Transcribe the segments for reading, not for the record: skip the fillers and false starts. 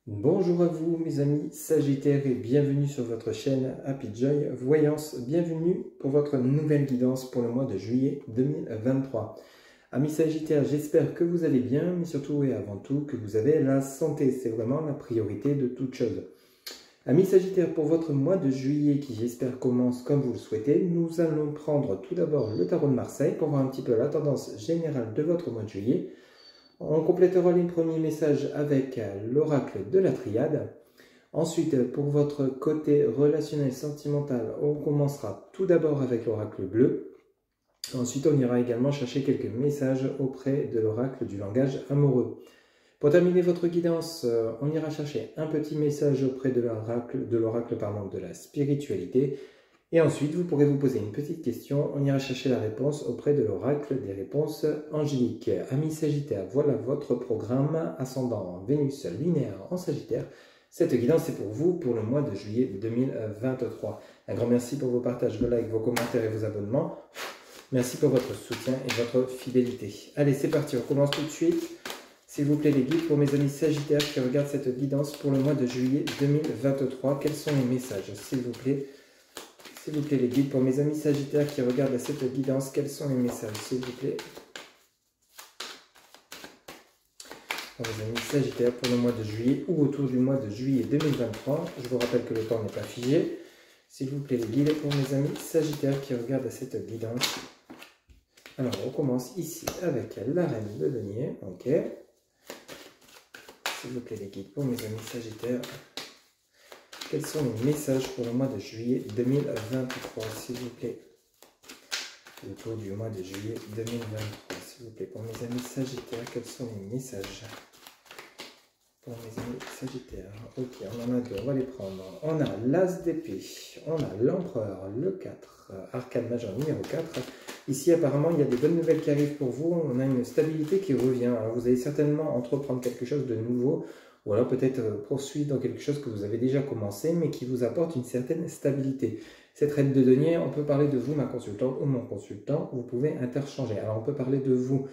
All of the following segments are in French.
Bonjour à vous mes amis Sagittaires et bienvenue sur votre chaîne Happy Joy Voyance. Bienvenue pour votre nouvelle guidance pour le mois de juillet 2023. Amis Sagittaires, j'espère que vous allez bien, mais surtout et avant tout que vous avez la santé. C'est vraiment la priorité de toute chose. Amis Sagittaires, pour votre mois de juillet qui j'espère commence comme vous le souhaitez, nous allons prendre tout d'abord le tarot de Marseille pour voir un petit peu la tendance générale de votre mois de juillet. On complétera les premiers messages avec l'oracle de la triade. Ensuite, pour votre côté relationnel sentimental, on commencera tout d'abord avec l'oracle bleu. Ensuite, on ira également chercher quelques messages auprès de l'oracle du langage amoureux. Pour terminer votre guidance, on ira chercher un petit message auprès de l'oracle de la spiritualité. Et ensuite, vous pourrez vous poser une petite question. On ira chercher la réponse auprès de l'oracle des réponses angéliques. Amis Sagittaires, voilà votre programme ascendant Vénus lunaire en Sagittaire. Cette guidance est pour vous pour le mois de juillet 2023. Un grand merci pour vos partages, vos likes, vos commentaires et vos abonnements. Merci pour votre soutien et votre fidélité. Allez, c'est parti, on commence tout de suite. S'il vous plaît, les guides pour mes amis Sagittaires qui regardent cette guidance pour le mois de juillet 2023. Quels sont les messages, s'il vous plaît? S'il vous plaît, les guides pour mes amis Sagittaires qui regardent cette guidance, quels sont les messages, s'il vous plaît? Pour mes amis Sagittaires pour le mois de juillet ou autour du mois de juillet 2023. Je vous rappelle que le temps n'est pas figé. S'il vous plaît, les guides pour mes amis Sagittaires qui regardent cette guidance. Alors, on commence ici avec la reine de denier. Ok. S'il vous plaît, les guides pour mes amis Sagittaires. Quels sont les messages pour le mois de juillet 2023, s'il vous plaît? Autour du mois de juillet 2023, s'il vous plaît. Pour mes amis Sagittaires, quels sont les messages? Pour mes amis Sagittaires. Ok, on en a deux, on va les prendre. On a l'As d'épée, on a l'Empereur, le 4, Arcane majeur numéro 4. Ici, apparemment, il y a des bonnes nouvelles qui arrivent pour vous. On a une stabilité qui revient. Alors, vous allez certainement entreprendre quelque chose de nouveau. Ou alors peut-être poursuivre dans quelque chose que vous avez déjà commencé, mais qui vous apporte une certaine stabilité. Cette reine de denier, on peut parler de vous, ma consultante ou mon consultant, vous pouvez interchanger. Alors on peut parler de vous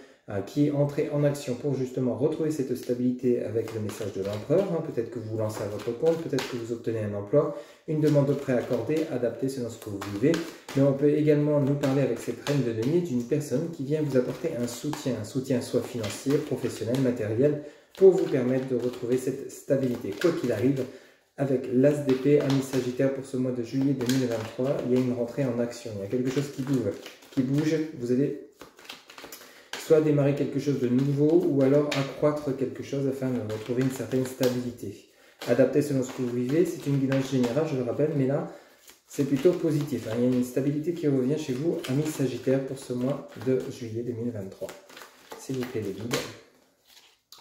qui entrez en action pour justement retrouver cette stabilité avec le message de l'empereur. Peut-être que vous vous lancez à votre compte, peut-être que vous obtenez un emploi, une demande de prêt accordée, adaptée selon ce que vous vivez. Mais on peut également nous parler avec cette reine de denier d'une personne qui vient vous apporter un soutien soit financier, professionnel, matériel, pour vous permettre de retrouver cette stabilité. Quoi qu'il arrive, avec l'As d'épée, amis Sagittaire, pour ce mois de juillet 2023, il y a une rentrée en action. Il y a quelque chose qui bouge. Vous allez soit démarrer quelque chose de nouveau, ou alors accroître quelque chose afin de retrouver une certaine stabilité. Adapté selon ce que vous vivez, c'est une guidance générale, je le rappelle, mais là, c'est plutôt positif. Il y a une stabilité qui revient chez vous, amis Sagittaire, pour ce mois de juillet 2023. S'il vous plaît, les guides.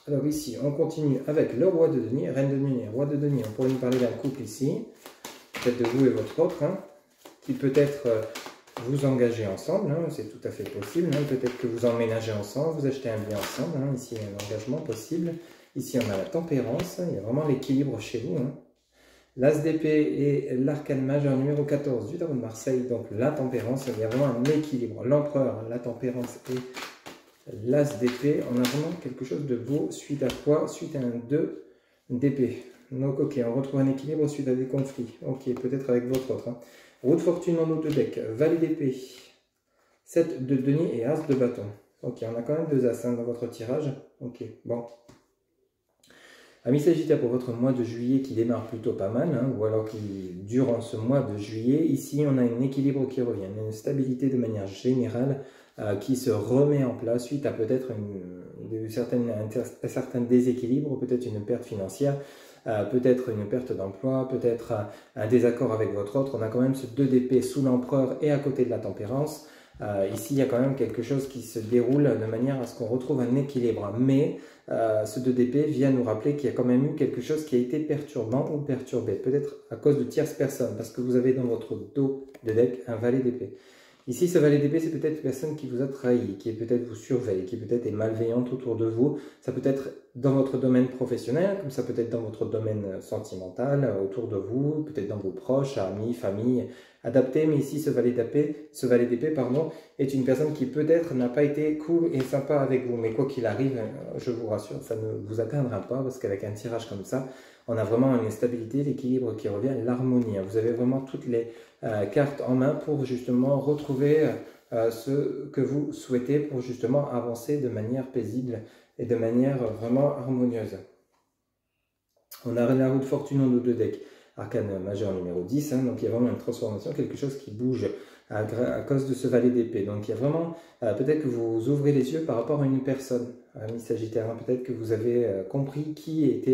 Alors ici, on continue avec le roi de denier, reine de denier, roi de denier. On pourrait nous parler d'un couple ici, peut-être de vous et votre autre, qui peut-être vous engagez ensemble, c'est tout à fait possible. Peut-être que vous emménagez ensemble, vous achetez un bien ensemble. Ici, il y a un engagement possible. Ici, on a la tempérance, il y a vraiment l'équilibre chez vous. L'As d'épée et l'arcane majeur numéro 14 du tarot de Marseille, donc la tempérance, il y a vraiment un équilibre. L'empereur, la tempérance et l'As d'épée, on a vraiment quelque chose de beau, suite à quoi? Suite à un 2 d'épée. Donc ok, on retrouve un équilibre suite à des conflits. Ok, peut-être avec votre autre. Roue de fortune en haut de deck, valet d'épée, 7 de denier et As de bâton. Ok, on a quand même deux As dans votre tirage. Ok, bon. Amis Sagittaire, pour votre mois de juillet qui démarre plutôt pas mal, ou alors qui durant ce mois de juillet, ici on a un équilibre qui revient, une stabilité de manière générale, qui se remet en place suite à peut-être un certain déséquilibre, peut-être une perte financière, peut-être une perte d'emploi, peut-être un désaccord avec votre autre. On a quand même ce 2 d'épée sous l'empereur et à côté de la tempérance. Ici, il y a quand même quelque chose qui se déroule de manière à ce qu'on retrouve un équilibre. Mais ce 2 d'épée vient nous rappeler qu'il y a quand même eu quelque chose qui a été perturbant ou perturbé. Peut-être à cause de tierces personnes, parce que vous avez dans votre dos de deck un valet d'épée. Ici, ce valet d'épée, c'est peut-être une personne qui vous a trahi, qui peut-être vous surveille, qui peut-être est malveillante autour de vous. Ça peut être dans votre domaine professionnel, comme ça peut être dans votre domaine sentimental, autour de vous, peut-être dans vos proches, amis, famille, adapté, mais ici ce valet d'épée, pardon, est une personne qui peut-être n'a pas été cool et sympa avec vous, mais quoi qu'il arrive, je vous rassure, ça ne vous atteindra pas, parce qu'avec un tirage comme ça, on a vraiment une stabilité, l'équilibre qui revient, l'harmonie. Vous avez vraiment toutes les cartes en main pour justement retrouver ce que vous souhaitez, pour justement avancer de manière paisible et de manière vraiment harmonieuse. On a la roue de fortune en dos de deck, arcane majeur numéro 10, hein, donc il y a vraiment une transformation, quelque chose qui bouge à cause de ce valet d'épée. Donc il y a vraiment, peut-être que vous ouvrez les yeux par rapport à une personne, ami Sagittaire, hein, peut-être que vous avez compris qui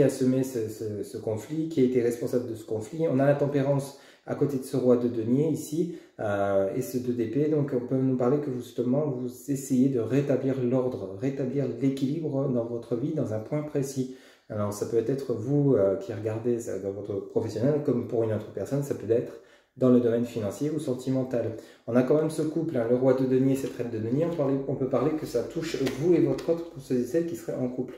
a semé ce conflit, qui a été responsable de ce conflit. On a la tempérance à côté de ce roi de denier ici, et ce 2 d'épée, donc on peut nous parler que justement vous essayez de rétablir l'ordre, rétablir l'équilibre dans votre vie, dans un point précis. Alors ça peut être vous qui regardez ça dans votre professionnel, comme pour une autre personne, ça peut être dans le domaine financier ou sentimental. On a quand même ce couple, hein, le roi de denier, cette reine de denier, on peut parler que ça touche vous et votre autre, pour ceux et celles qui seraient en couple.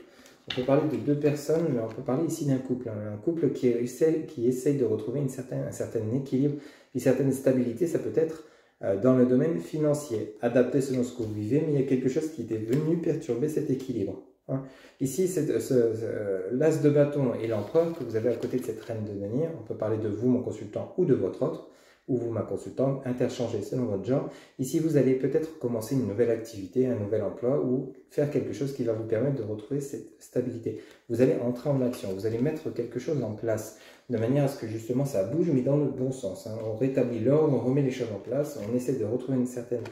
On peut parler de 2 personnes, mais on peut parler ici d'un couple. Hein, un couple qui essaye de retrouver un certain équilibre, une certaine stabilité, ça peut être dans le domaine financier, adapté selon ce que vous vivez, mais il y a quelque chose qui était venu perturber cet équilibre. Hein. Ici, l'as de bâton et l'empereur que vous avez à côté de cette reine de denier, on peut parler de vous, mon consultant, ou de votre autre, ou vous, ma consultante, interchanger selon votre genre. Ici, vous allez peut-être commencer une nouvelle activité, un nouvel emploi, ou faire quelque chose qui va vous permettre de retrouver cette stabilité. Vous allez entrer en action, vous allez mettre quelque chose en place, de manière à ce que justement ça bouge, mais dans le bon sens. Hein. On rétablit l'ordre, on remet les choses en place, on essaie de retrouver une certaine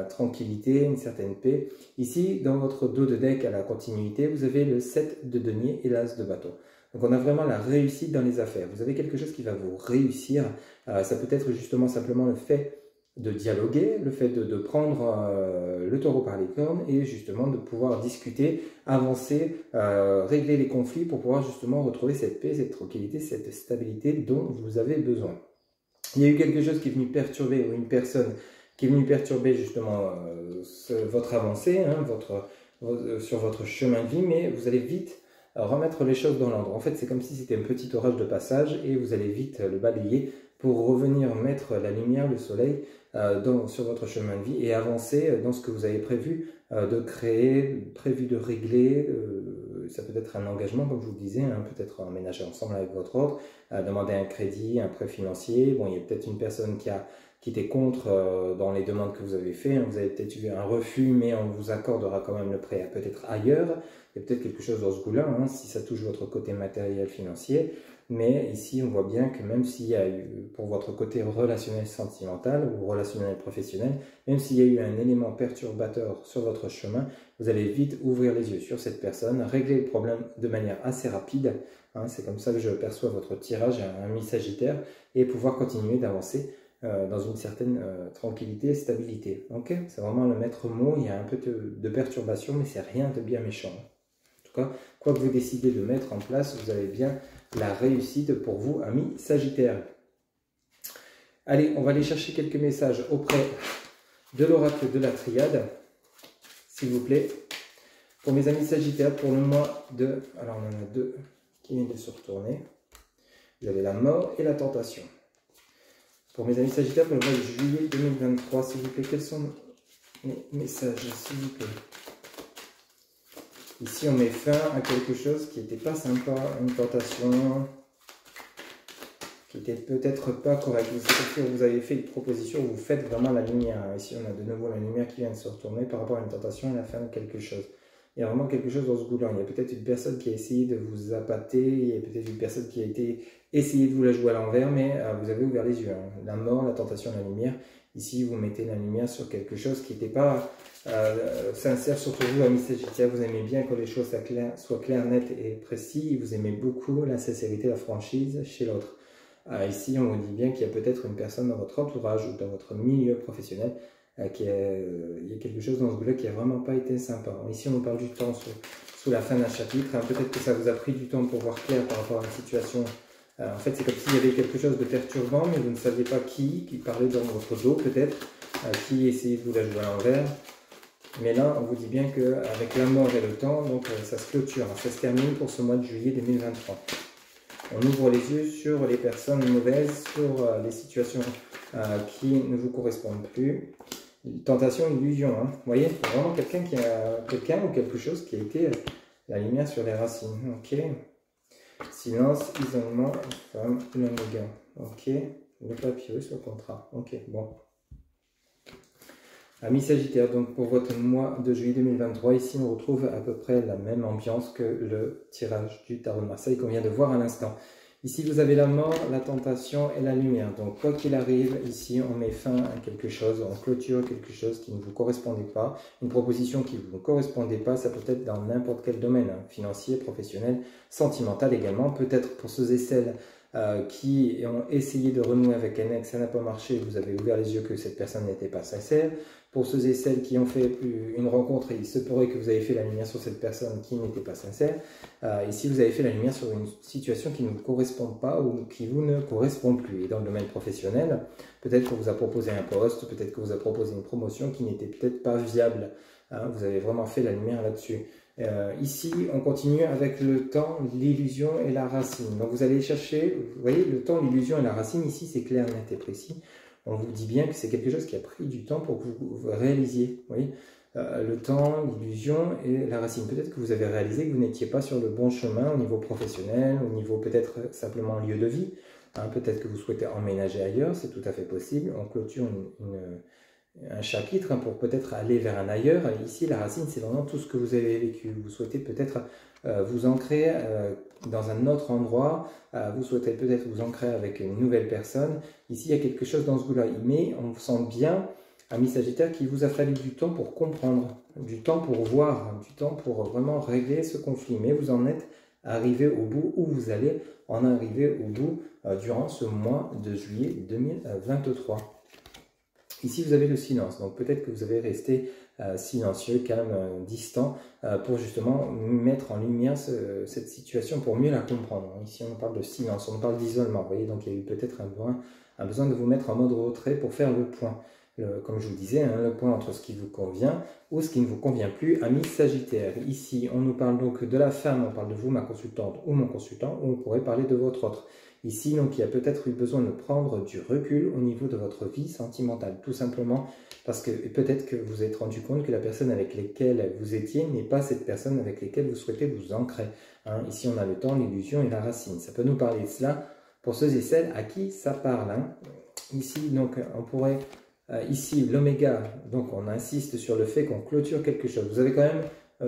tranquillité, une certaine paix. Ici, dans votre dos de deck à la continuité, vous avez le 7 de denier et l'as de bâton. Donc on a vraiment la réussite dans les affaires. Vous avez quelque chose qui va vous réussir. Ça peut être justement simplement le fait de dialoguer, le fait de prendre le taureau par les cornes et justement de pouvoir discuter, avancer, régler les conflits pour pouvoir justement retrouver cette paix, cette tranquillité, cette stabilité dont vous avez besoin. Il y a eu quelque chose qui est venu perturber, ou une personne qui est venue perturber justement votre avancée, hein, sur votre chemin de vie, mais vous allez vite remettre les choses dans l'ordre. En fait, c'est comme si c'était un petit orage de passage et vous allez vite le balayer pour revenir mettre la lumière, le soleil sur votre chemin de vie et avancer dans ce que vous avez prévu de créer, prévu de régler. Ça peut être un engagement, comme je vous le disais, hein, peut-être emménager ensemble avec votre autre, demander un crédit, un prêt financier. Bon, il y a peut-être une personne qui était contre dans les demandes que vous avez faites. Hein. Vous avez peut-être eu un refus, mais on vous accordera quand même le prêt peut-être ailleurs. Il y a peut-être quelque chose dans ce goût-là, hein, si ça touche votre côté matériel financier. Mais ici, on voit bien que même s'il y a eu, pour votre côté relationnel sentimental ou relationnel professionnel, même s'il y a eu un élément perturbateur sur votre chemin, vous allez vite ouvrir les yeux sur cette personne, régler le problème de manière assez rapide. Hein, c'est comme ça que je perçois votre tirage, un mi-sagittaire, et pouvoir continuer d'avancer dans une certaine tranquillité et stabilité. Okay, c'est vraiment le maître mot. Il y a un peu de perturbation, mais c'est rien de bien méchant. En tout cas, quoi que vous décidez de mettre en place, vous avez bien la réussite pour vous, amis Sagittaire. Allez, on va aller chercher quelques messages auprès de l'oracle de la triade, s'il vous plaît. Pour mes amis Sagittaires, pour le mois de... Alors, on en a 2 qui viennent de se retourner. Vous avez la mort et la tentation. Pour mes amis Sagittaires, pour le mois de juillet 2023, s'il vous plaît, quels sont mes messages, s'il vous plaît? Ici, on met fin à quelque chose qui n'était pas sympa, une tentation qui n'était peut-être pas correcte. Vous avez fait une proposition, vous faites vraiment la lumière. Ici, on a de nouveau la lumière qui vient de se retourner par rapport à une tentation et la fin de quelque chose. Il y a vraiment quelque chose dans ce goût-là. Il y a peut-être une personne qui a essayé de vous appâter, il y a peut-être une personne qui a essayé de vous la jouer à l'envers, mais vous avez ouvert les yeux. Hein. La mort, la tentation, la lumière. Ici, vous mettez la lumière sur quelque chose qui n'était pas sincère, surtout vous, amis Sagittaires. Vous aimez bien que les choses soient claires, nettes et précises. Vous aimez beaucoup la sincérité, la franchise chez l'autre. Ici, on vous dit bien qu'il y a peut-être une personne dans votre entourage ou dans votre milieu professionnel il y a quelque chose dans ce goût-là qui n'a vraiment pas été sympa. Ici, on nous parle du temps sous la fin d'un chapitre. Hein. Peut-être que ça vous a pris du temps pour voir clair par rapport à une situation. En fait, c'est comme s'il y avait quelque chose de perturbant, mais vous ne saviez pas qui parlait dans votre dos, peut-être, qui essayait de vous la jouer à l'envers. Mais là, on vous dit bien qu'avec la mort et le temps, donc ça se clôture, hein. Ça se termine pour ce mois de juillet 2023. On ouvre les yeux sur les personnes mauvaises, sur les situations qui ne vous correspondent plus. Tentation, illusion. Hein. Vous voyez, vraiment quelqu'un ou quelque chose qui a été la lumière sur les racines. Ok. Silence, isolement, femme, l'oméga. Ok. Le papyrus, le contrat. Ok, bon. Amis Sagittaire, donc pour votre mois de juillet 2023, ici on retrouve à peu près la même ambiance que le tirage du tarot de Marseille qu'on vient de voir à l'instant. Ici vous avez la mort, la tentation et la lumière. Donc quoi qu'il arrive, ici on met fin à quelque chose, on clôture quelque chose qui ne vous correspondait pas. Une proposition qui ne vous correspondait pas, ça peut être dans n'importe quel domaine, hein, financier, professionnel, sentimental également. Peut-être pour ceux et celles qui ont essayé de renouer avec un ex, ça n'a pas marché, vous avez ouvert les yeux que cette personne n'était pas sincère. Pour ceux et celles qui ont fait une rencontre, il se pourrait que vous avez fait la lumière sur cette personne qui n'était pas sincère. Ici, vous avez fait la lumière sur une situation qui ne vous correspond pas ou qui vous ne correspond plus. Et dans le domaine professionnel, peut-être qu'on vous a proposé un poste, peut-être que vous a proposé une promotion qui n'était peut-être pas viable. Hein, vous avez vraiment fait la lumière là-dessus. Ici, on continue avec le temps, l'illusion et la racine. Donc, vous allez chercher, vous voyez, le temps, l'illusion et la racine, ici, c'est clair, net et précis. On vous dit bien que c'est quelque chose qui a pris du temps pour que vous réalisiez. Vous voyez, le temps, l'illusion et la racine. Peut-être que vous avez réalisé que vous n'étiez pas sur le bon chemin au niveau professionnel, au niveau peut-être simplement lieu de vie. Hein, peut-être que vous souhaitez emménager ailleurs, c'est tout à fait possible. On clôture un chapitre pour peut-être aller vers un ailleurs. Ici, la racine, c'est vraiment tout ce que vous avez vécu. Vous souhaitez peut-être vous ancrer dans un autre endroit. Vous souhaitez peut-être vous ancrer avec une nouvelle personne. Ici, il y a quelque chose dans ce goût-là. Mais on sent bien, ami Sagittaire, qu'il vous a fallu du temps pour comprendre, du temps pour voir, du temps pour vraiment régler ce conflit. Mais vous en êtes arrivé au bout, où vous allez en arriver au bout durant ce mois de juillet 2023. Ici, vous avez le silence, donc peut-être que vous avez resté silencieux, calme, distant, pour justement mettre en lumière cette situation, pour mieux la comprendre. Ici, on parle de silence, on parle d'isolement, vous voyez, donc il y a eu peut-être un besoin de vous mettre en mode retrait pour faire le point. Comme je vous disais, hein, le point entre ce qui vous convient ou ce qui ne vous convient plus, ami Sagittaire. Ici, on nous parle donc de la femme, on parle de vous, ma consultante ou mon consultant, ou on pourrait parler de votre autre. Ici, donc, il y a peut-être eu besoin de prendre du recul au niveau de votre vie sentimentale, tout simplement parce que peut-être que vous vous êtes rendu compte que la personne avec laquelle vous étiez n'est pas cette personne avec laquelle vous souhaitez vous ancrer. Hein. Ici, on a le temps, l'illusion et la racine. Ça peut nous parler de cela pour ceux et celles à qui ça parle. Hein. Ici, donc, on pourrait... ici, l'oméga, donc on insiste sur le fait qu'on clôture quelque chose. Vous avez quand même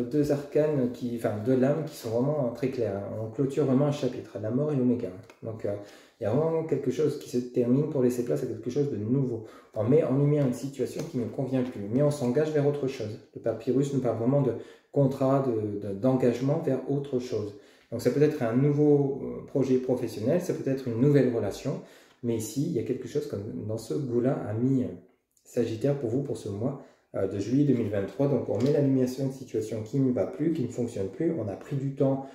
deux arcanes, deux lames qui sont vraiment très claires. Hein. On clôture vraiment un chapitre, la mort et l'oméga. Donc il y a vraiment quelque chose qui se termine pour laisser place à quelque chose de nouveau. On met en lumière une situation qui ne convient plus, mais on s'engage vers autre chose. Le papyrus nous parle vraiment de contrat, d'engagement vers autre chose. Donc ça peut être un nouveau projet professionnel, ça peut être une nouvelle relation, mais ici, il y a quelque chose comme dans ce goût-là, ami Sagittaire, pour vous, pour ce mois de juillet 2023. Donc on met la lumière sur une situation qui ne va plus, qui ne fonctionne plus. On a pris du temps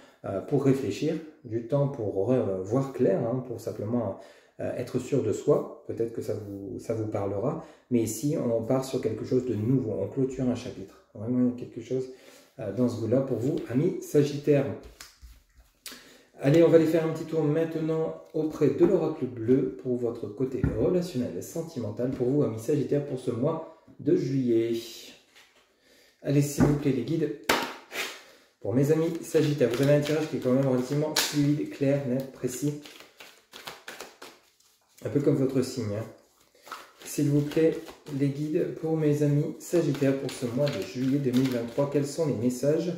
pour réfléchir, du temps pour voir clair, hein, pour simplement être sûr de soi. Peut-être que ça vous parlera. Mais ici, on part sur quelque chose de nouveau. On clôture un chapitre. Vraiment quelque chose dans ce goût-là pour vous, amis Sagittaire. Allez, on va aller faire un petit tour maintenant auprès de l'oracle bleu pour votre côté relationnel et sentimental, pour vous, amis Sagittaire, pour ce mois de juillet. Allez, s'il vous plaît, les guides. Pour mes amis Sagittaire, vous avez un tirage qui est quand même relativement fluide, clair, net, précis. Un peu comme votre signe. Hein. S'il vous plaît, les guides, pour mes amis Sagittaire, pour ce mois de juillet 2023, quels sont les messages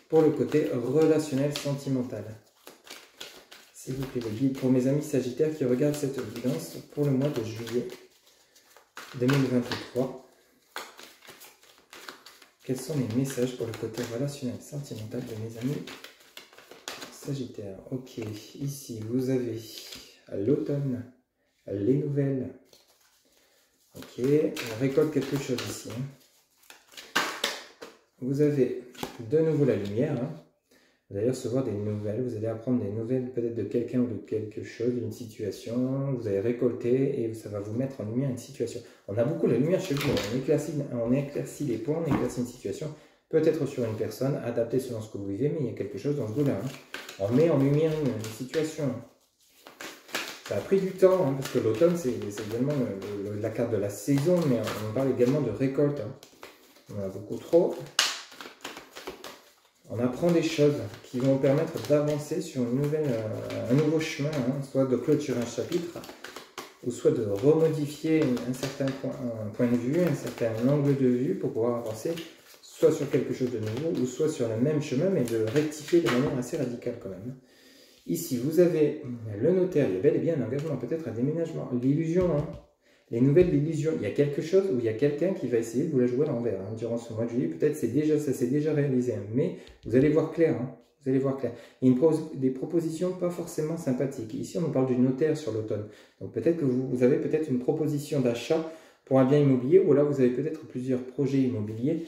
pour le côté relationnel sentimental? S'il vous plaît, les guides, pour mes amis Sagittaires qui regardent cette vidéo pour le mois de juillet 2023. Quels sont les messages pour le côté relationnel sentimental de mes amis Sagittaires? Ok, ici vous avez l'automne, les nouvelles. Ok, on récolte quelque chose ici. Hein. Vous avez de nouveau la lumière. Hein. Vous allez recevoir des nouvelles, vous allez apprendre des nouvelles peut-être de quelqu'un ou de quelque chose, d'une situation, vous allez récolter et ça va vous mettre en lumière une situation. On a beaucoup la lumière chez vous, on éclaircit les points, on éclaircit une situation, peut-être sur une personne, adapté selon ce que vous vivez, mais il y a quelque chose dans ce goût-là. Hein. On met en lumière une situation. Ça a pris du temps, hein, parce que l'automne, c'est également la carte de la saison, mais on parle également de récolte. Hein. On en a beaucoup trop. On apprend des choses qui vont permettre d'avancer sur un nouveau chemin, hein, soit de clôturer un chapitre, ou soit de remodifier un certain point de vue, un certain angle de vue pour pouvoir avancer, soit sur quelque chose de nouveau, ou soit sur le même chemin, mais de rectifier de manière assez radicale quand même. Ici, vous avez le notaire, il y a bel et bien un engagement, peut-être un déménagement, l'illusion, hein. Les nouvelles d'illusion, il y a quelque chose où il y a quelqu'un qui va essayer de vous la jouer à l'envers. Hein. Durant ce mois de juillet, peut-être ça s'est déjà réalisé, hein. Mais vous allez voir clair. Hein. Vous allez voir clair. Il y a des propositions pas forcément sympathiques. Ici, on nous parle du notaire sur l'automne. Donc peut-être que vous avez peut-être une proposition d'achat pour un bien immobilier, ou alors vous avez peut-être plusieurs projets immobiliers,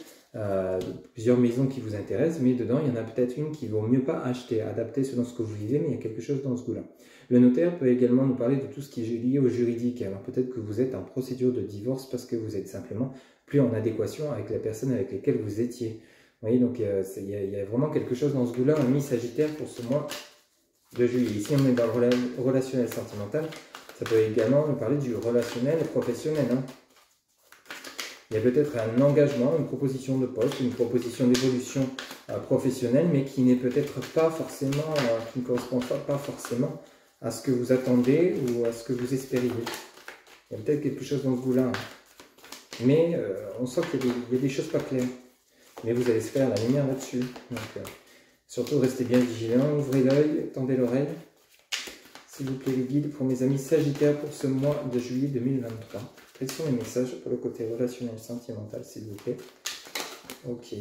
plusieurs maisons qui vous intéressent, mais dedans, il y en a peut-être une qui vaut mieux pas acheter, adapter selon ce que vous vivez, mais il y a quelque chose dans ce goût-là. Le notaire peut également nous parler de tout ce qui est lié au juridique. Alors peut-être que vous êtes en procédure de divorce parce que vous êtes simplement plus en adéquation avec la personne avec laquelle vous étiez. Vous voyez, donc il y a vraiment quelque chose dans ce goût-là, un mi-sagittaire pour ce mois de juillet. Ici, on est dans le relationnel sentimental. Ça peut également nous parler du relationnel professionnel. Hein. Il y a peut-être un engagement, une proposition de poste, une proposition d'évolution professionnelle, mais qui n'est peut-être pas forcément, qui ne correspond pas forcément à ce que vous attendez ou à ce que vous espériez. Il y a peut-être quelque chose dans ce goût-là. Hein. Mais on sent qu'il y a des choses pas claires. Mais vous allez se faire la lumière là-dessus. Donc, surtout, restez bien vigilants, ouvrez l'œil, tendez l'oreille. S'il vous plaît, les guides pour mes amis Sagittaires pour ce mois de juillet 2023. Quels sont les messages pour le côté relationnel sentimental, s'il vous plaît? Ok,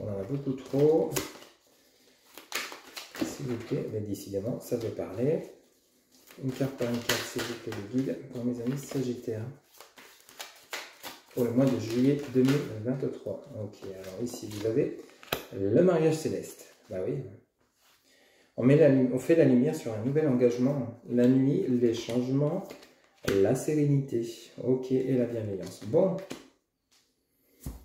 on en a beaucoup trop. S'il vous plaît, mais décidément, ça veut parler. Une carte par une carte, s'il vous plaît, les guides pour mes amis Sagittaires. Pour le mois de juillet 2023. Ok, alors ici, vous avez le mariage céleste. Bah oui. On fait la lumière sur un nouvel engagement. La nuit, les changements, la sérénité. Ok, et la bienveillance. Bon.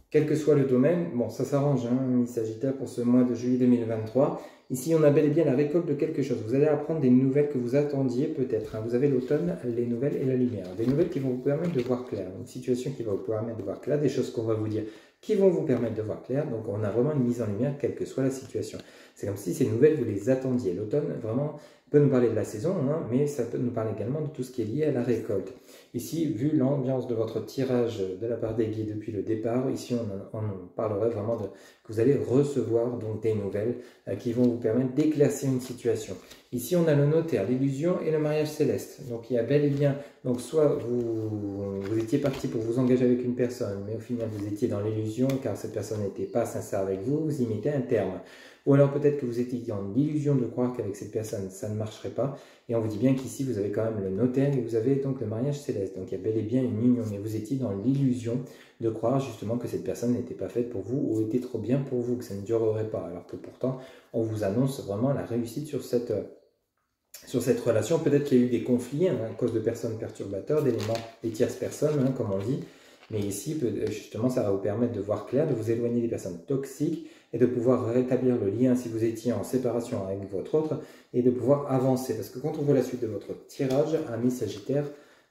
Quel que soit le domaine, bon, ça s'arrange, hein, Sagittaire, pour ce mois de juillet 2023. Ici, on a bel et bien la récolte de quelque chose. Vous allez apprendre des nouvelles que vous attendiez peut-être. Hein. Vous avez l'automne, les nouvelles et la lumière. Des nouvelles qui vont vous permettre de voir clair. Une situation qui va vous permettre de voir clair. Des choses qu'on va vous dire qui vont vous permettre de voir clair. Donc, on a vraiment une mise en lumière, quelle que soit la situation. C'est comme si ces nouvelles, vous les attendiez. L'automne, vraiment, peut nous parler de la saison, hein, mais ça peut nous parler également de tout ce qui est lié à la récolte. Ici, vu l'ambiance de votre tirage de la part des guides depuis le départ, ici on parlerait vraiment que vous allez recevoir donc des nouvelles qui vont vous permettre d'éclaircir une situation. Ici, on a le notaire, l'illusion et le mariage céleste. Donc, il y a bel et bien, donc soit vous étiez parti pour vous engager avec une personne, mais au final, vous étiez dans l'illusion car cette personne n'était pas sincère avec vous, vous y mettez un terme. Ou alors peut-être que vous étiez dans l'illusion de croire qu'avec cette personne, ça ne marcherait pas. Et on vous dit bien qu'ici, vous avez quand même le notaire et vous avez donc le mariage céleste. Donc il y a bel et bien une union, mais vous étiez dans l'illusion de croire justement que cette personne n'était pas faite pour vous ou était trop bien pour vous, que ça ne durerait pas. Alors que pourtant, on vous annonce vraiment la réussite sur cette relation. Peut-être qu'il y a eu des conflits, hein, à cause de personnes perturbateurs, d'éléments, des tierces personnes, hein, comme on dit. Mais ici, justement, ça va vous permettre de voir clair, de vous éloigner des personnes toxiques et de pouvoir rétablir le lien si vous étiez en séparation avec votre autre et de pouvoir avancer. Parce que quand on voit la suite de votre tirage, ami Sagittaire,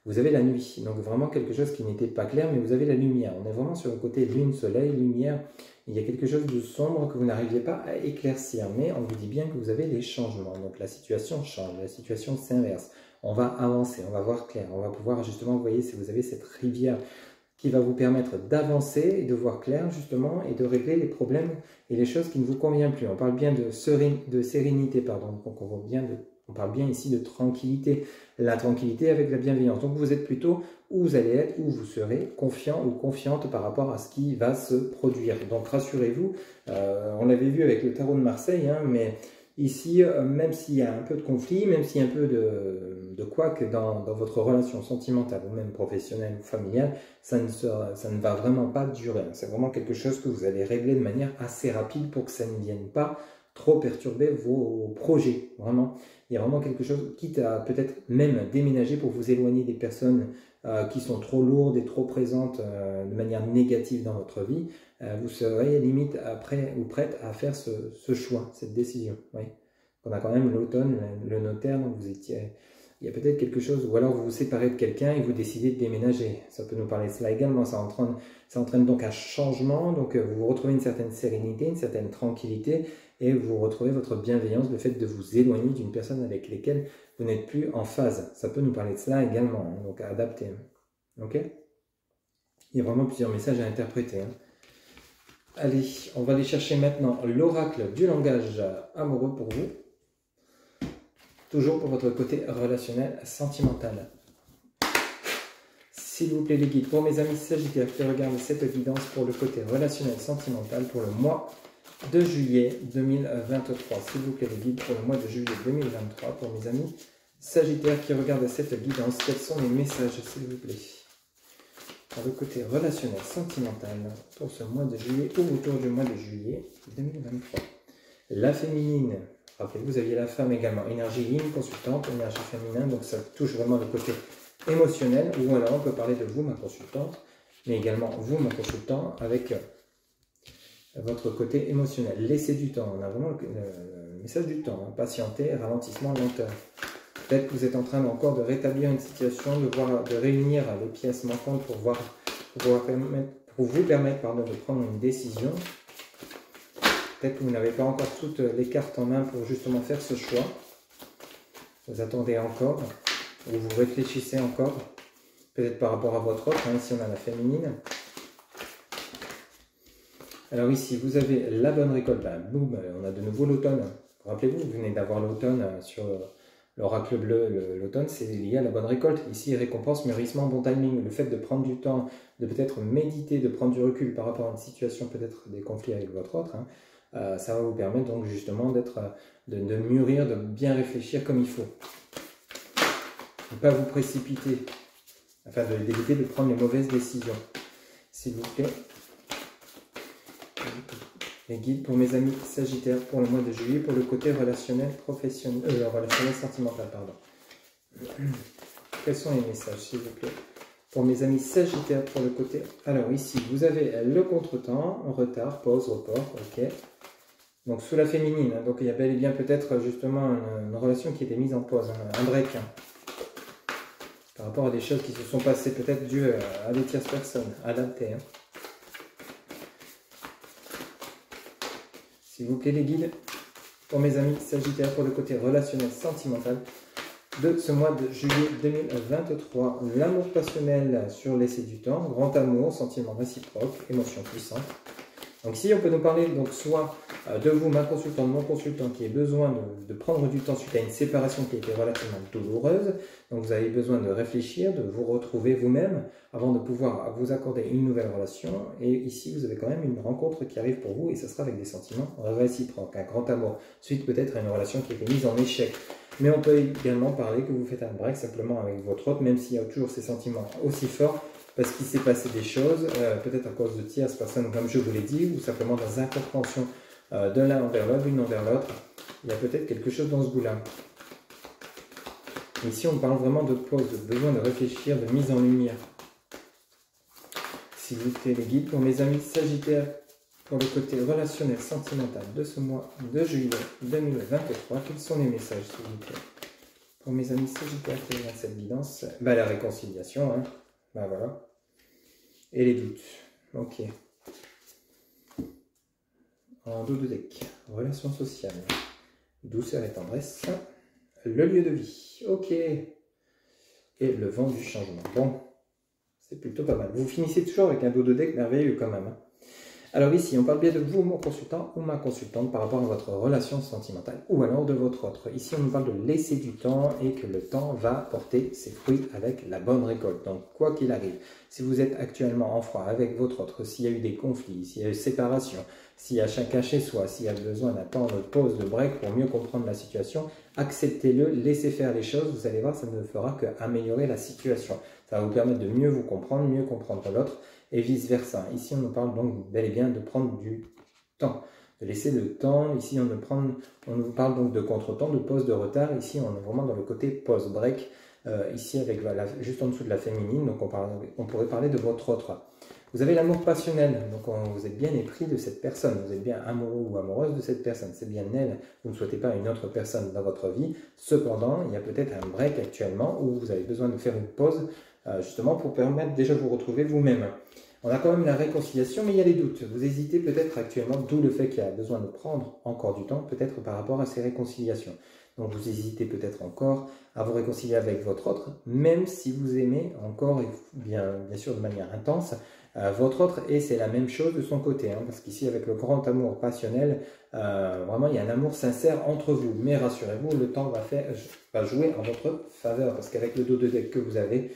vous avez la nuit. Donc vraiment quelque chose qui n'était pas clair, mais vous avez la lumière. On est vraiment sur le côté lune, soleil, lumière. Il y a quelque chose de sombre que vous n'arriviez pas à éclaircir, mais on vous dit bien que vous avez les changements. Donc la situation change, la situation s'inverse. On va avancer, on va voir clair, on va pouvoir justement, vous voyez, si vous avez cette rivière qui va vous permettre d'avancer et de voir clair justement et de régler les problèmes et les choses qui ne vous conviennent plus. On parle bien de sérénité, pardon. Donc on parle bien ici de tranquillité. La tranquillité avec la bienveillance. Donc vous êtes plutôt où vous allez être, où vous serez confiant ou confiante par rapport à ce qui va se produire. Donc rassurez-vous, on l'avait vu avec le tarot de Marseille, hein, mais ici, même s'il y a un peu de conflit, même s'il y a un peu de couac dans votre relation sentimentale ou même professionnelle ou familiale, ça ne va vraiment pas durer. C'est vraiment quelque chose que vous allez régler de manière assez rapide pour que ça ne vienne pas trop perturber vos projets. Vraiment, il y a vraiment quelque chose, quitte à peut-être même déménager pour vous éloigner des personnes qui sont trop lourdes et trop présentes de manière négative dans votre vie, vous serez limite prêt ou prête à faire ce choix, cette décision. Oui. On a quand même l'automne, le notaire, donc vous étiez... Il y a peut-être quelque chose, ou alors vous vous séparez de quelqu'un et vous décidez de déménager. Ça peut nous parler de cela également, ça entraîne donc un changement, donc vous retrouvez une certaine sérénité, une certaine tranquillité, et vous retrouvez votre bienveillance, le fait de vous éloigner d'une personne avec laquelle vous n'êtes plus en phase. Ça peut nous parler de cela également, hein, donc à adapter. Ok? Il y a vraiment plusieurs messages à interpréter. Hein. Allez, on va aller chercher maintenant l'oracle du langage amoureux pour vous. Toujours pour votre côté relationnel, sentimental. S'il vous plaît les guides, pour mes amis sagittaires qui regardent cette guidance pour le côté relationnel, sentimental, pour le mois de juillet 2023. S'il vous plaît les guides, pour le mois de juillet 2023, pour mes amis sagittaires qui regardent cette guidance, quels sont les messages, s'il vous plaît, pour le côté relationnel, sentimental, pour ce mois de juillet ou autour du mois de juillet 2023. La féminine. Rappelez-vous, vous aviez la femme également, énergie yin consultante, énergie féminine, donc ça touche vraiment le côté émotionnel, ou alors on peut parler de vous, ma consultante, mais également vous, mon consultant, avec votre côté émotionnel. Laissez du temps, on a vraiment le message du temps, hein. Patienter, ralentissement, lenteur. Peut-être que vous êtes en train encore de rétablir une situation, de réunir les pièces manquantes pour vous permettre de prendre une décision. Peut-être que vous n'avez pas encore toutes les cartes en main pour justement faire ce choix. Vous attendez encore, ou vous réfléchissez encore, peut-être par rapport à votre autre, hein, ici on a la féminine. Alors ici, vous avez la bonne récolte, ben, boum, on a de nouveau l'automne. Rappelez-vous, vous venez d'avoir l'automne sur l'oracle bleu, l'automne, c'est lié à la bonne récolte. Ici, récompense, mûrissement, bon timing, le fait de prendre du temps, de peut-être méditer, de prendre du recul par rapport à une situation, peut-être des conflits avec votre autre, hein. Ça va vous permettre donc justement de mûrir, de bien réfléchir comme il faut. Ne pas vous précipiter, afin d'éviter de prendre les mauvaises décisions. S'il vous plaît. Les guides pour mes amis sagittaires pour le mois de juillet, pour le côté relationnel, relationnel sentimental, pardon. Quels sont les messages, s'il vous plaît? Pour mes amis sagittaires, pour le côté... Alors ici, vous avez le contretemps, retard, pause, report, ok. Donc sous la féminine, hein, donc il y a bel et bien peut-être justement une relation qui était mise en pause, hein, un break. Hein, par rapport à des choses qui se sont passées, peut-être dues à des tierces personnes, adaptées. Hein. S'il vous plaît les guides, pour mes amis sagittaires, pour le côté relationnel, sentimental, de ce mois de juillet 2023. L'amour passionnel sur laisser du temps, grand amour, sentiment réciproque, émotion puissante. Donc ici, on peut nous parler donc soit de vous, ma consultante, mon consultant, qui a besoin de prendre du temps suite à une séparation qui a été relativement douloureuse. Donc vous avez besoin de réfléchir, de vous retrouver vous-même avant de pouvoir vous accorder une nouvelle relation. Et ici, vous avez quand même une rencontre qui arrive pour vous et ce sera avec des sentiments réciproques, un grand amour, suite peut-être à une relation qui a été mise en échec. Mais on peut également parler que vous faites un break simplement avec votre autre, même s'il y a toujours ces sentiments aussi forts, parce qu'il s'est passé des choses, peut-être à cause de tierces personnes, comme je vous l'ai dit, ou simplement dans l'incompréhension de l'un envers l'autre, l'une envers l'autre. Il y a peut-être quelque chose dans ce goût-là. Ici, on parle vraiment de pause, de besoin de réfléchir, de mise en lumière. S'il vous plaît, les guides, pour mes amis sagittaires, pour le côté relationnel, sentimental de ce mois de juillet 2023, quels sont les messages, s'il vous plaît? Pour mes amis sagittaires qui regardent cette guidance, bah, la réconciliation, hein. Bah, voilà. Et les doutes. Ok. En dos de deck, relations sociales, douceur et tendresse, le lieu de vie. Ok. Et le vent du changement. Bon, c'est plutôt pas mal. Vous finissez toujours avec un dos de deck merveilleux quand même. Hein. Alors ici, on parle bien de vous, mon consultant ou ma consultante, par rapport à votre relation sentimentale ou alors de votre autre. Ici, on nous parle de laisser du temps et que le temps va porter ses fruits avec la bonne récolte. Donc, quoi qu'il arrive, si vous êtes actuellement en froid avec votre autre, s'il y a eu des conflits, s'il y a eu séparation, s'il y a chacun chez soi, s'il y a besoin d'un temps de pause, de break pour mieux comprendre la situation, acceptez-le, laissez faire les choses. Vous allez voir, ça ne fera qu'améliorer la situation. Ça va vous permettre de mieux vous comprendre, mieux comprendre l'autre. Et vice-versa. Ici, on nous parle donc bel et bien de prendre du temps, de laisser le temps. Ici, on nous parle donc de contretemps, de pause, de retard. Ici, on est vraiment dans le côté pause, break, ici avec juste en dessous de la féminine, donc on pourrait parler de votre autre. Vous avez l'amour passionnel, donc vous êtes bien épris de cette personne, vous êtes bien amoureux ou amoureuse de cette personne, c'est bien elle, vous ne souhaitez pas une autre personne dans votre vie. Cependant, il y a peut-être un break actuellement où vous avez besoin de faire une pause justement pour permettre déjà de vous retrouver vous-même. On a quand même la réconciliation, mais il y a les doutes. Vous hésitez peut-être actuellement, d'où le fait qu'il y a besoin de prendre encore du temps, peut-être par rapport à ces réconciliations. Donc vous hésitez peut-être encore à vous réconcilier avec votre autre, même si vous aimez encore, et bien sûr de manière intense, votre autre, et c'est la même chose de son côté, hein, parce qu'ici avec le grand amour passionnel, vraiment il y a un amour sincère entre vous, mais rassurez-vous, le temps va jouer en votre faveur, parce qu'avec le dos de deck que vous avez,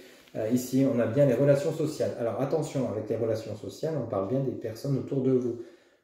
ici on a bien les relations sociales. Alors attention, avec les relations sociales, on parle bien des personnes autour de vous.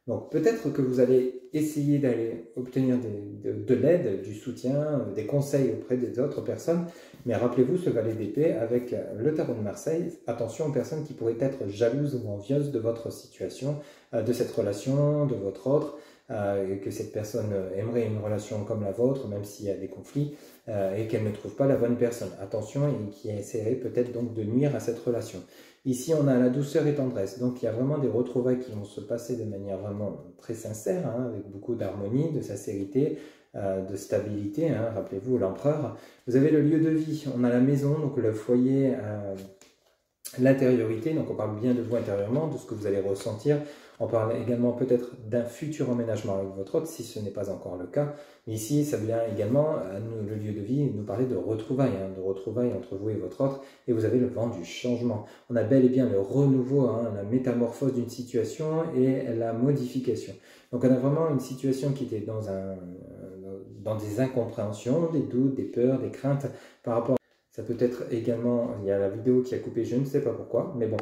Donc peut-être que vous allez essayer d'aller obtenir de l'aide, du soutien, des conseils auprès des autres personnes, mais rappelez-vous ce valet d'épée avec le tarot de Marseille, attention aux personnes qui pourraient être jalouses ou envieuses de votre situation, de cette relation, de votre autre, que cette personne aimerait une relation comme la vôtre, même s'il y a des conflits, et qu'elle ne trouve pas la bonne personne. Attention, et qui essaierait peut-être donc de nuire à cette relation. Ici, on a la douceur et tendresse. Donc, il y a vraiment des retrouvailles qui vont se passer de manière vraiment très sincère, hein, avec beaucoup d'harmonie, de sincérité, de stabilité. Hein, rappelez-vous, l'empereur. Vous avez le lieu de vie. On a la maison, donc le foyer, l'intériorité. Donc, on parle bien de vous intérieurement, de ce que vous allez ressentir. On parle également peut-être d'un futur emménagement avec votre autre, si ce n'est pas encore le cas. Mais ici, ça vient également, le lieu de vie, nous parler de retrouvailles, hein, de retrouvailles entre vous et votre autre. Et vous avez le vent du changement. On a bel et bien le renouveau, hein, la métamorphose d'une situation et la modification. Donc on a vraiment une situation qui était dans des incompréhensions, des doutes, des peurs, des craintes par rapport. Ça peut être également, il y a la vidéo qui a coupé, je ne sais pas pourquoi, mais bon.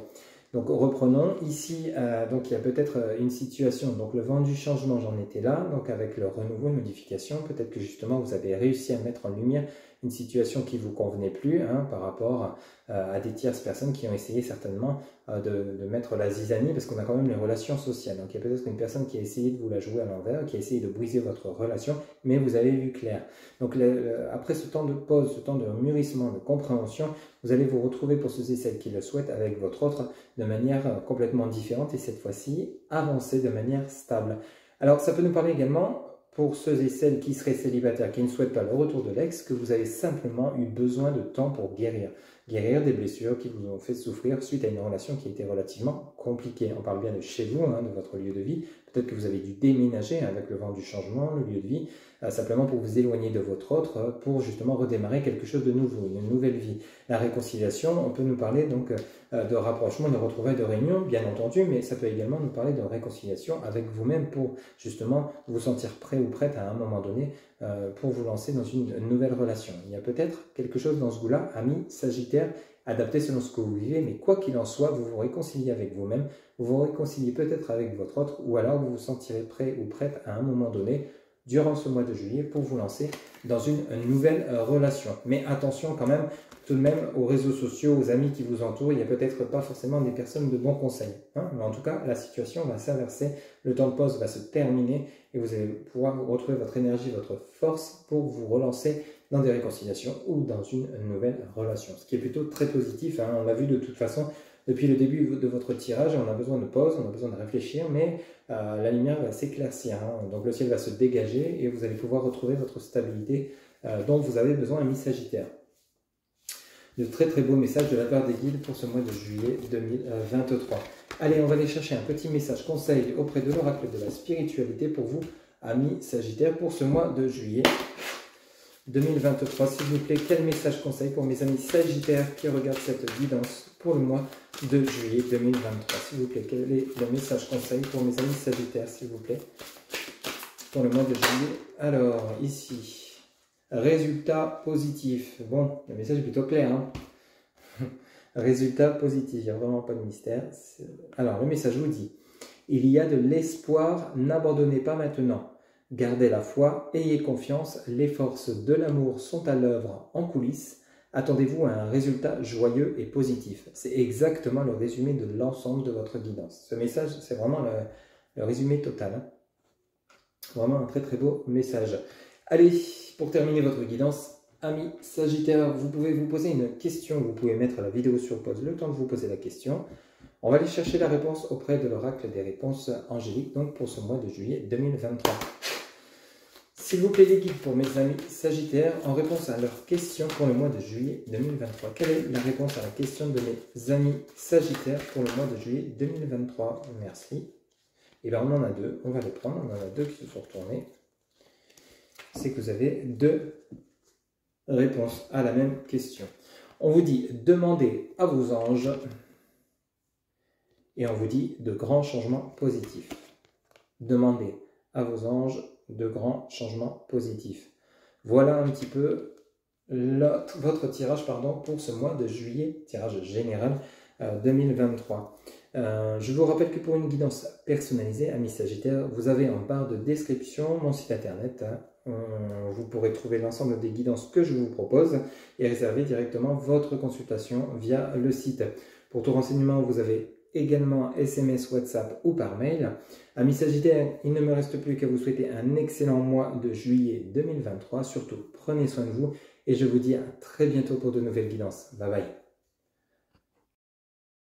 Donc reprenons, ici donc il y a peut-être une situation, donc le vent du changement, j'en étais là, donc avec le renouveau, modification, peut-être que justement vous avez réussi à mettre en lumière une situation qui ne vous convenait plus, hein, par rapport à des tierces personnes qui ont essayé certainement de mettre la zizanie, parce qu'on a quand même les relations sociales. Donc il y a peut-être une personne qui a essayé de vous la jouer à l'envers, qui a essayé de briser votre relation, mais vous avez vu clair. Donc après ce temps de pause, ce temps de mûrissement, de compréhension, vous allez vous retrouver pour ceux et celles qui le souhaitent avec votre autre de manière complètement différente et cette fois-ci avancer de manière stable. Alors ça peut nous parler également pour ceux et celles qui seraient célibataires, qui ne souhaitent pas le retour de l'ex, que vous avez simplement eu besoin de temps pour guérir. Guérir des blessures qui vous ont fait souffrir suite à une relation qui était relativement compliquée. On parle bien de chez vous, hein, de votre lieu de vie. Peut-être que vous avez dû déménager avec le vent du changement, le lieu de vie, simplement pour vous éloigner de votre autre, pour justement redémarrer quelque chose de nouveau, une nouvelle vie. La réconciliation, on peut nous parler donc de rapprochement, de retrouvailles, de réunion, bien entendu, mais ça peut également nous parler de réconciliation avec vous-même pour justement vous sentir prêt ou prête à un moment donné pour vous lancer dans une nouvelle relation. Il y a peut-être quelque chose dans ce goût-là, ami Sagittaire, adapté selon ce que vous vivez, mais quoi qu'il en soit, vous vous réconciliez avec vous-même, vous vous réconciliez peut-être avec votre autre, ou alors vous vous sentirez prêt ou prête à un moment donné, durant ce mois de juillet, pour vous lancer dans une nouvelle relation. Mais attention quand même, tout de même, aux réseaux sociaux, aux amis qui vous entourent, il n'y a peut-être pas forcément des personnes de bons conseils. Hein, mais en tout cas, la situation va s'inverser, le temps de pause va se terminer et vous allez pouvoir retrouver votre énergie, votre force pour vous relancer dans des réconciliations ou dans une nouvelle relation. Ce qui est plutôt très positif, hein, on l'a vu de toute façon depuis le début de votre tirage, on a besoin de pause, on a besoin de réfléchir, mais la lumière va s'éclaircir, hein, donc le ciel va se dégager et vous allez pouvoir retrouver votre stabilité dont vous avez besoin, ami Sagittaire. De très très beaux messages de la part des guides pour ce mois de juillet 2023. Allez, on va aller chercher un petit message conseil auprès de l'oracle de la spiritualité pour vous, amis Sagittaire, pour ce mois de juillet 2023. S'il vous plaît, quel message conseil pour mes amis Sagittaires qui regardent cette guidance pour le mois de juillet 2023. S'il vous plaît, quel est le message conseil pour mes amis Sagittaires, s'il vous plaît, pour le mois de juillet. Alors, ici... Résultat positif. Bon, le message est plutôt clair. Hein. Résultat positif, il n'y a vraiment pas de mystère. Alors, le message vous dit, il y a de l'espoir, n'abandonnez pas maintenant. Gardez la foi, ayez confiance, les forces de l'amour sont à l'œuvre en coulisses. Attendez-vous à un résultat joyeux et positif. C'est exactement le résumé de l'ensemble de votre guidance. Ce message, c'est vraiment le résumé total. Hein. Vraiment un très très beau message. Allez, pour terminer votre guidance, Amis Sagittaire, vous pouvez vous poser une question, vous pouvez mettre la vidéo sur pause le temps de vous poser la question. On va aller chercher la réponse auprès de l'oracle des réponses angéliques, donc pour ce mois de juillet 2023. S'il vous plaît, les guides pour mes amis Sagittaires, en réponse à leurs questions pour le mois de juillet 2023. Quelle est la réponse à la question de mes amis Sagittaires pour le mois de juillet 2023? Merci. Et bien on en a deux, on va les prendre, on en a deux qui se sont retournés. C'est que vous avez deux réponses à la même question. On vous dit demandez à vos anges et on vous dit de grands changements positifs. Demandez à vos anges de grands changements positifs. Voilà un petit peu votre tirage pour ce mois de juillet, tirage général 2023. Je vous rappelle que pour une guidance personnalisée, amis Sagittaires, vous avez en barre de description mon site internet. Vous pourrez trouver l'ensemble des guidances que je vous propose et réserver directement votre consultation via le site. Pour tout renseignement, vous avez également SMS, WhatsApp ou par mail. Amis Sagittaires, il ne me reste plus qu'à vous souhaiter un excellent mois de juillet 2023. Surtout, prenez soin de vous et je vous dis à très bientôt pour de nouvelles guidances. Bye bye.